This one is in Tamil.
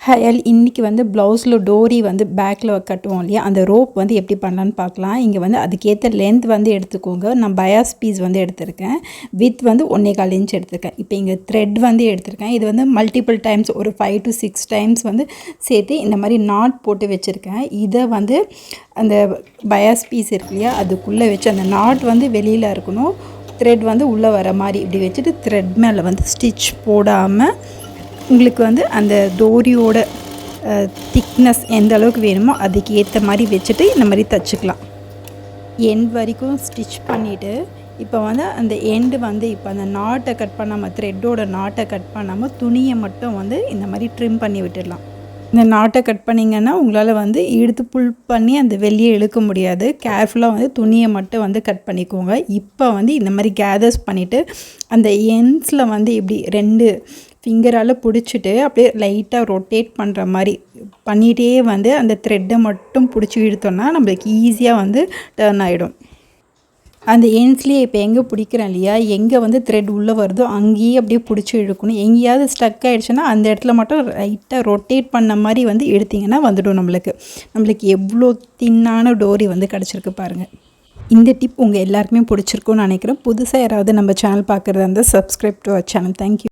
ஹயல் இன்றைக்கி வந்து ப்ளவுஸில் டோரி வந்து பேக்கில் கட்டுவோம் இல்லையா, அந்த ரோப் வந்து எப்படி பண்ணலான்னு பார்க்கலாம். இங்கே வந்து அதுக்கேற்ற லென்த் வந்து எடுத்துக்கோங்க. நான் பயாஸ் பீஸ் வந்து எடுத்திருக்கேன். வித் வந்து 1.25 இன்ச் எடுத்திருக்கேன். இப்போ இங்கே த்ரெட் வந்து எடுத்திருக்கேன். இது வந்து மல்டிபிள் டைம்ஸ் ஒரு 5 to 6 டைம்ஸ் வந்து சேர்த்து இந்த மாதிரி நாட் போட்டு வச்சுருக்கேன். இதை வந்து அந்த பயாஸ் பீஸ் இருக்கு இல்லையா, அதுக்குள்ளே வச்சு அந்த நாட் வந்து வெளியில் இருக்கணும், த்ரெட் வந்து உள்ளே வர மாதிரி இப்படி வச்சுட்டு த்ரெட் மேலே வந்து ஸ்டிச் போடாமல் உங்களுக்கு வந்து அந்த டோரியோட திக்னஸ் எந்த அளவுக்கு வேணுமோ அதுக்கு ஏற்ற மாதிரி வச்சுட்டு இந்த மாதிரி தைச்சிக்கலாம். எண்ட் வரைக்கும் ஸ்டிச் பண்ணிவிட்டு இப்போ வந்து அந்த எண்டு வந்து இப்போ அந்த நாட்டை கட் பண்ணாமல், த்ரெட்டோட நாட்டை கட் பண்ணாமல் துணியை மட்டும் வந்து இந்த மாதிரி ட்ரிம் பண்ணி விட்டுடலாம். இந்த நாட்டை கட் பண்ணிங்கன்னா உங்களால் வந்து இழுத்து புல் பண்ணி அந்த வெளியே இழுக்க முடியாது. கேர்ஃபுல்லாக வந்து துணியை மட்டும் வந்து கட் பண்ணிக்கோங்க. இப்போ வந்து இந்த மாதிரி கேதர்ஸ் பண்ணிவிட்டு அந்த எண்ட்ஸில் வந்து இப்படி 2 ஃபிங்கரால் பிடிச்சிட்டு அப்படியே லைட்டாக ரொட்டேட் பண்ணுற மாதிரி பண்ணிகிட்டே வந்து அந்த த்ரெட்டை மட்டும் பிடிச்சி இழுத்தோன்னா நம்மளுக்கு ஈஸியாக வந்து டர்ன் ஆகிடும். அந்த எண்ட்ஸ்லேயே இப்போ எங்கே பிடிக்கிறேன் இல்லையா, எங்கே வந்து த்ரெட் உள்ளே வருதோ அங்கேயே அப்படியே பிடிச்சி இழுக்கணும். எங்கேயாவது ஸ்டக் ஆகிடுச்சுன்னா அந்த இடத்துல மட்டும் லைட்டாக ரொட்டேட் பண்ண மாதிரி வந்து எடுத்திங்கன்னா வந்துடும். நம்மளுக்கு எவ்வளோ தின்னான டோரி வந்து கிடச்சிருக்கு பாருங்கள். இந்த டிப் உங்கள் எல்லாருக்குமே பிடிச்சிருக்குன்னு நினைக்கிறேன். புதுசாக யாராவது நம்ம சேனல் பார்க்குறதா இருந்தால் subscribe to our channel. Thank you.